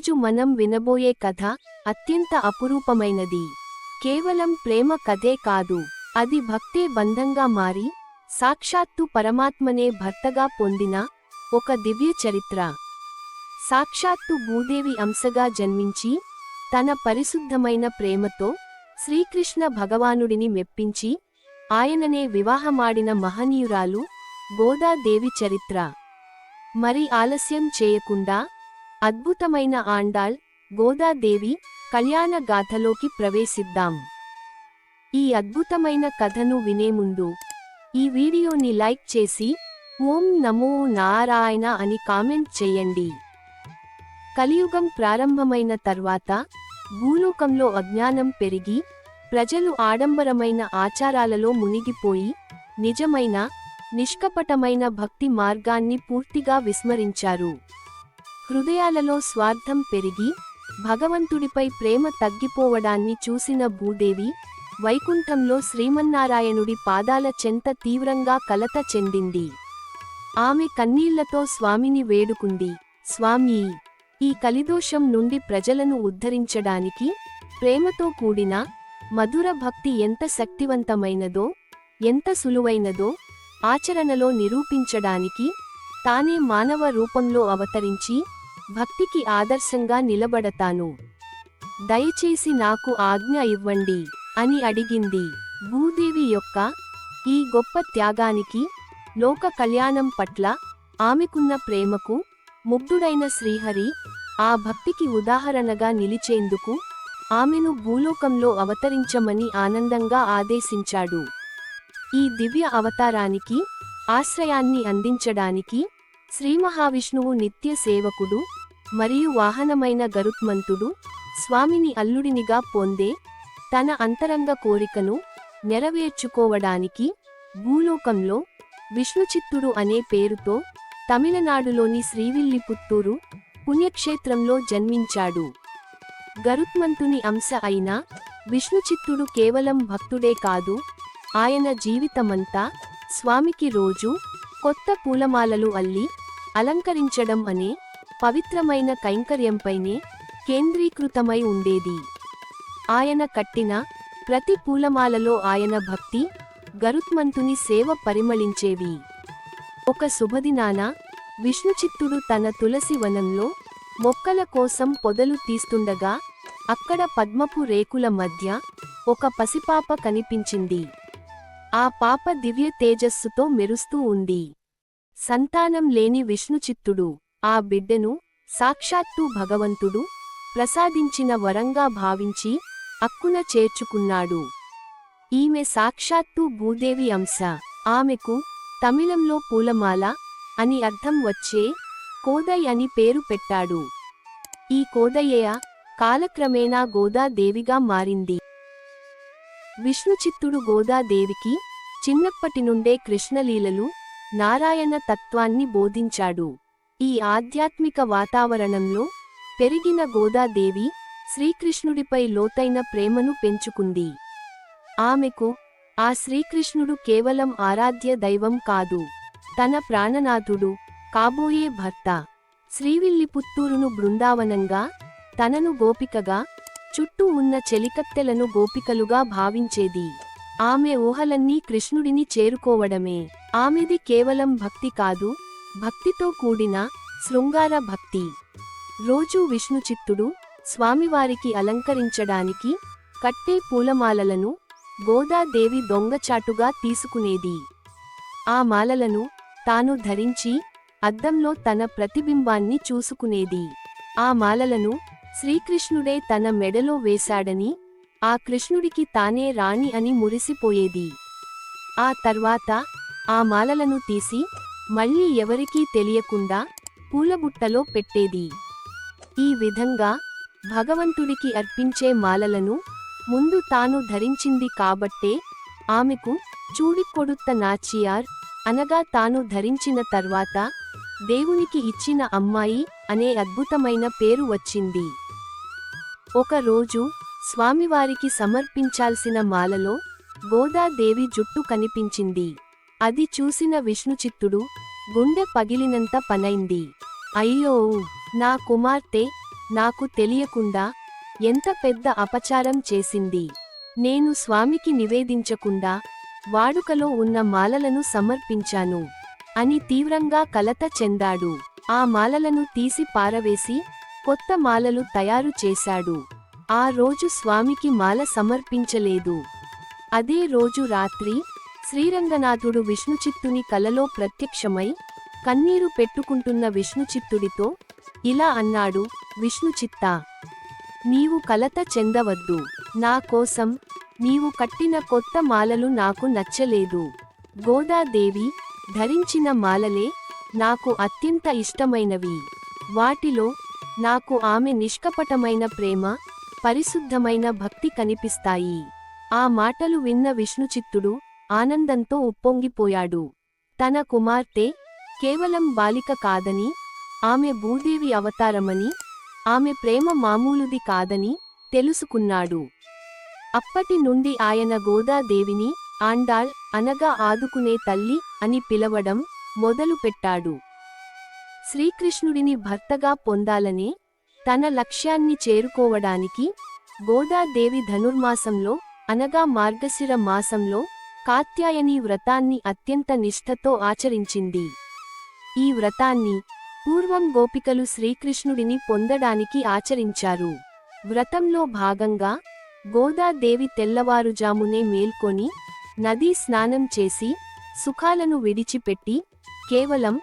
ఈరోజు మనం వినబోయే కథ అత్యంత అపురూపమైనది. కేవలం ప్రేమ కథే కాదు, అది భక్తే బంధంగా మారి సాక్షాత్తు పరమాత్మనే భర్తగా పొందిన ఒక దివ్య చరిత్ర. సాక్షాత్తు భూదేవి అంశగా జన్మించి తన పరిశుద్ధమైన ప్రేమతో శ్రీకృష్ణ భగవానుడిని మెప్పించి ఆయననే వివాహమాడిన మహనీయురాలు గోదాదేవి చరిత్ర. మరి ఆలస్యం చేయకుండా అద్భుతమైన ఆండాళ్ గోదాదేవి కళ్యాణ గాథలోకి ప్రవేశిద్దాం. ఈ అద్భుతమైన కథను వినే ముందు ఈ వీడియోని లైక్ చేసి ఓం నమో నారాయణ అని కామెంట్ చేయండి. కలియుగం ప్రారంభమైన తర్వాత భూలోకంలో అజ్ఞానం పెరిగి ప్రజలు ఆడంబరమైన ఆచారాలలో మునిగిపోయి నిజమైన నిష్కపటమైన భక్తి మార్గాన్ని పూర్తిగా విస్మరించారు. హృదయాలలో స్వార్థం పెరిగి భగవంతుడిపై ప్రేమ తగ్గిపోవడాన్ని చూసిన భూదేవి వైకుంఠంలో శ్రీమన్నారాయణుడి పాదాల చెంత తీవ్రంగా కలత చెందింది. ఆమె కన్నీళ్లతో స్వామిని వేడుకుంది, స్వామీ, ఈ కలిదోషం నుండి ప్రజలను ఉద్ధరించడానికి ప్రేమతో కూడిన మధుర భక్తి ఎంత శక్తివంతమైనదో, ఎంత సులువైనదో ఆచరణలో నిరూపించడానికి తానే మానవ రూపంలో అవతరించి భక్తికి ఆదర్శంగా నిలబడతాను. దయచేసి నాకు ఆజ్ఞ ఇవ్వండి అని అడిగింది. భూదేవి యొక్క ఈ గొప్ప త్యాగానికి, లోక కళ్యాణం పట్ల ఆమెకున్న ప్రేమకు ముగ్ధుడైన శ్రీహరి ఆ భక్తికి ఉదాహరణగా నిలిచేందుకు ఆమెను భూలోకంలో అవతరించమని ఆనందంగా ఆదేశించాడు. ఈ దివ్య అవతారానికి ఆశ్రయాన్ని అందించడానికి శ్రీమహావిష్ణువు నిత్య సేవకుడు మరియు వాహనమైన గరుత్మంతుడు స్వామిని అల్లుడినిగా పొందే తన అంతరంగ కోరికను నెరవేర్చుకోవడానికి భూలోకంలో విష్ణుచిత్తుడు అనే పేరుతో తమిళనాడులోని శ్రీవిల్లిపుత్తూరు పుణ్యక్షేత్రంలో జన్మించాడు. గరుత్మంతుని అంశ అయిన విష్ణుచిత్తుడు కేవలం భక్తుడే కాదు, ఆయన జీవితమంతా స్వామికి రోజు కొత్త పూలమాలలు అల్లి అలంకరించడం అనే పవిత్రమైన కైంకర్యంపైనే కేంద్రీకృతమై ఉండేది. ఆయన కట్టిన ప్రతి పూలమాలలో ఆయన భక్తి, గరుత్మంతుని సేవ పరిమళించేవి. ఒక శుభదినాన విష్ణుచిత్తుడు తన తులసి వనంలో మొక్కల కోసం పొదలు తీస్తుండగా అక్కడ పద్మపు రేకుల మధ్య ఒక పసిపాప కనిపించింది. ఆ పాప దివ్య తేజస్సుతో మెరుస్తూ ఉంది. సంతానం లేని విష్ణుచిత్తుడు ఆ బిడ్డను సాక్షాత్తు భగవంతుడు ప్రసాదించిన వరంగా భావించి అక్కున చేర్చుకున్నాడు. ఈమె సాక్షాత్తు భూదేవి అంశ. ఆమెకు తమిళంలో పూలమాల అని అర్థం వచ్చే కోదై అని పేరు పెట్టాడు. ఈ కోదయ్య కాలక్రమేణా గోదాదేవిగా మారింది. విష్ణుచిత్తుడు గోదాదేవికి చిన్నప్పటి నుండే కృష్ణలీలలు, నారాయణ తత్వాన్ని బోధించాడు. ఈ ఆధ్యాత్మిక వాతావరణంలో పెరిగిన గోదాదేవి శ్రీకృష్ణుడిపై లోతైన ప్రేమను పెంచుకుంది. ఆమెకు ఆ శ్రీకృష్ణుడు కేవలం ఆరాధ్య దైవం కాదు, తన ప్రాణనాథుడు, కాబోయే భర్త. శ్రీవిల్లిపుత్తూరును బృందావనంగా, తనను గోపికగా, చుట్టూ ఉన్న చెలికత్తెలను గోపికలుగా భావించేది. ఆమె ఊహలన్నీ కృష్ణుడిని చేరుకోవడమే. ఆమెది కేవలం భక్తి కాదు, భక్తితో కూడిన శృంగార భక్తి. రోజూ విష్ణుచిత్తుడు స్వామివారికి అలంకరించడానికి కట్టే పూలమాలలను గోదాదేవి దొంగచాటుగా తీసుకునేది. ఆ మాలలను తాను ధరించి అద్దంలో తన ప్రతిబింబాన్ని చూసుకునేది. ఆ మాలలను శ్రీకృష్ణుడే తన మెడలో వేశాడని, ఆ కృష్ణుడికి తానే రాణి అని మురిసిపోయేది. ఆ తర్వాత ఆ మాలలను తీసి మళ్ళీ ఎవరికీ తెలియకుండా పూలబుట్టలో పెట్టేది. ఈ విధంగా భగవంతుడికి అర్పించే మాలలను ముందు తాను ధరించింది కాబట్టే ఆమెకు చూడికొడుత్త నాచియార్ అనగా తాను ధరించిన తర్వాత దేవునికి ఇచ్చిన అమ్మాయి అనే అద్భుతమైన పేరు వచ్చింది. ఒక రోజు స్వామివారికి సమర్పించాల్సిన మాలలో గోదాదేవి జుట్టు కనిపించింది. అది చూసిన విష్ణుచిత్తుడు గుండె పగిలినంత పనైంది. అయ్యో, నా కుమార్తె నాకు తెలియకుండా ఎంత పెద్ద అపచారం చేసింది. నేను స్వామికి నివేదించకుండా వాడుకలో ఉన్న మాలలను సమర్పించాను అని తీవ్రంగా కలత చెందాడు. ఆ మాలలను తీసి పారవేసి కొత్త మాలలు తయారు చేశాడు. ఆ రోజు స్వామికి మాల సమర్పించలేదు. అదే రోజు రాత్రి శ్రీరంగనాథుడు విష్ణుచిత్తుని కలలో ప్రత్యక్షమై కన్నీరు పెట్టుకుంటున్న విష్ణుచిత్తుడితో ఇలా అన్నాడు, విష్ణుచిత్తా, నీవు కలత చెందవద్దు. నా కోసం నీవు కట్టిన కొత్త మాలలు నాకు నచ్చలేదు. గోదాదేవి ధరించిన మాలలే నాకు అత్యంత ఇష్టమైనవి. వాటిలో నాకు ఆమె నిష్కపటమైన ప్రేమ, పరిశుద్ధమైన భక్తి కనిపిస్తాయి. ఆ మాటలు విన్న విష్ణుచిత్తుడు ఆనందంతో ఉప్పొంగిపోయాడు. తన కుమార్తె కేవలం బాలిక కాదని, ఆమె భూదేవి అవతారమని, ఆమె ప్రేమ మామూలుది కాదని తెలుసుకున్నాడు. అప్పటి నుండి ఆయన గోదాదేవిని ఆండాళ్ అనగా ఆదుకునే తల్లి అని పిలవడం మొదలుపెట్టాడు. శ్రీకృష్ణుడిని భర్తగా పొందాలనే తన లక్ష్యాన్ని చేరుకోవడానికి గోదాదేవి ధనుర్మాసంలో అనగా మార్గశిర మాసంలో కాత్యాయని వ్రతాన్ని అత్యంత నిష్ఠతో ఆచరించింది. ఈ వ్రతాన్ని పూర్వం గోపికలు శ్రీకృష్ణుడిని పొందడానికి ఆచరించారు. వ్రతంలో భాగంగా గోదాదేవి తెల్లవారుజామునే మేల్కొని నదీ స్నానం చేసి సుఖాలను విడిచిపెట్టి కేవలం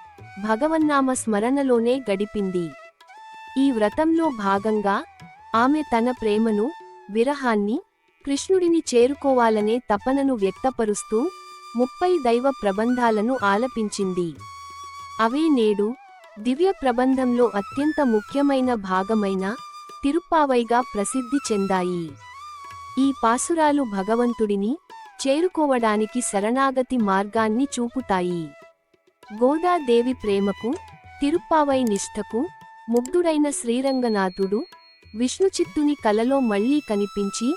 భగవన్నామ స్మరణలోనే గడిపింది. ఈ వ్రతంలో భాగంగా ఆమె తన ప్రేమను, విరహాన్ని, కృష్ణుడిని చేరుకోవాలనే తపనను వ్యక్తపరుస్తూ 30 దైవ ప్రబంధాలను ఆలపించింది. అవే నేడు దివ్య ప్రబంధంలో అత్యంత ముఖ్యమైన భాగమైన తిరుప్పావైగా ప్రసిద్ధి చెందాయి. ఈ పాసురాలు భగవంతుడిని చేరుకోవడానికి శరణాగతి మార్గాన్ని చూపుతాయి. గోదాదేవి ప్రేమకు, తిరుప్పావై నిష్ఠకు ముగ్ధుడైన శ్రీరంగనాథుడు విష్ణుచిత్తుని కలలో మళ్లీ కనిపించి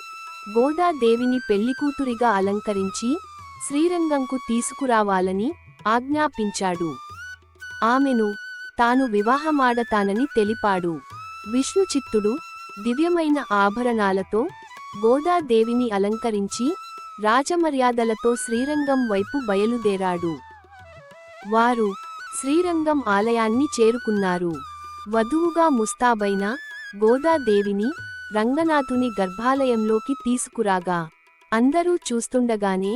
గోదాదేవిని పెళ్లికూతురిగా అలంకరించి శ్రీరంగంకు తీసుకురావాలని ఆజ్ఞాపించాడు. ఆమెను తాను వివాహమాడతానని తెలిపాడు. విష్ణుచిత్తుడు దివ్యమైన ఆభరణాలతో గోదాదేవిని అలంకరించి రాజమర్యాదలతో శ్రీరంగం వైపు బయలుదేరాడు. వారు శ్రీరంగం ఆలయాన్ని చేరుకున్నారు. వధువుగా ముస్తాబైన గోదాదేవిని రంగనాథుని గర్భాలయంలోకి తీసుకురాగా అందరూ చూస్తుండగానే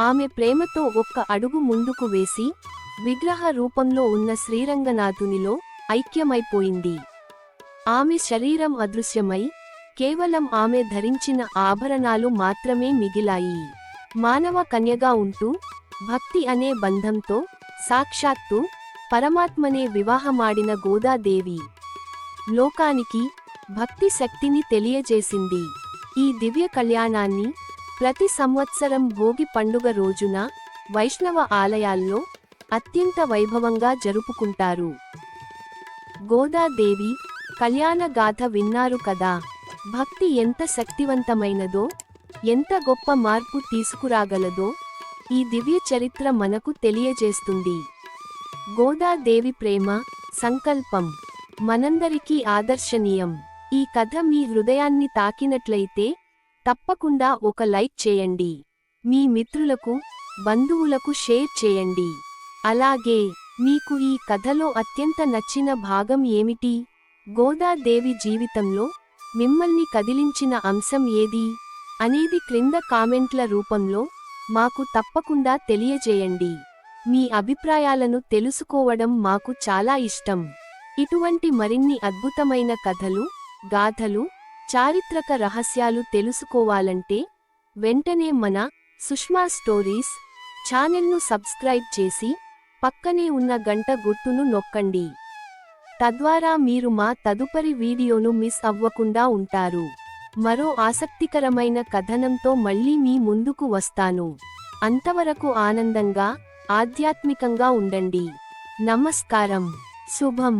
ఆమె ప్రేమతో ఒక్క అడుగు ముందుకు వేసి విగ్రహ రూపంలో ఉన్న శ్రీరంగనాథునిలో ఐక్యమైపోయింది. ఆమె శరీరం అదృశ్యమై కేవలం ఆమె ధరించిన ఆభరణాలు మాత్రమే మిగిలాయి. మానవ కన్యగా ఉంటూ భక్తి అనే బంధంతో సాక్షాత్తు పరమాత్మనే వివాహమాడిన గోదాదేవి లోకానికి భక్తి శక్తిని తెలియజేసింది. ఈ దివ్య కళ్యాణాన్ని ప్రతి సంవత్సరం భోగి పండుగ రోజున వైష్ణవ ఆలయాల్లో అత్యంత వైభవంగా జరుపుకుంటారు. గోదాదేవి కళ్యాణ గాథ విన్నారు కదా. భక్తి ఎంత శక్తివంతమైనదో, ఎంత గొప్ప మార్పు తీసుకురాగలదో ఈ దివ్య చరిత్ర మనకు తెలియజేస్తుంది. గోదాదేవి ప్రేమ, సంకల్పం మనందరికీ ఆదర్శనీయం. ఈ కథ మీ హృదయాన్ని తాకినట్లయితే తప్పకుండా ఒక లైక్ చేయండి. మీ మిత్రులకు, బంధువులకు షేర్ చేయండి. అలాగే మీకు ఈ కథలో అత్యంత నచ్చిన భాగం ఏమిటి? గోదాదేవి జీవితంలో మిమ్మల్ని కదిలించిన అంశం ఏది అనేది క్రింద కామెంట్ల రూపంలో మాకు తప్పకుండా తెలియజేయండి. మీ అభిప్రాయాలను తెలుసుకోవడం మాకు చాలా ఇష్టం. ఇటువంటి మరిన్ని అద్భుతమైన కథలు, గాథలు, చారిత్రక రహస్యాలు తెలుసుకోవాలంటే వెంటనే మన సుష్మా స్టోరీస్ ఛానెల్ను సబ్స్క్రైబ్ చేసి పక్కనే ఉన్న గంట గుర్తును నొక్కండి. తద్వారా మీరు మా తదుపరి వీడియోను మిస్ అవ్వకుండా ఉంటారు. మరో ఆసక్తికరమైన కథనంతో మళ్ళీ మీ ముందుకు వస్తాను. అంతవరకు ఆనందంగా, ఆధ్యాత్మికంగా ఉండండి. నమస్కారం. శుభం.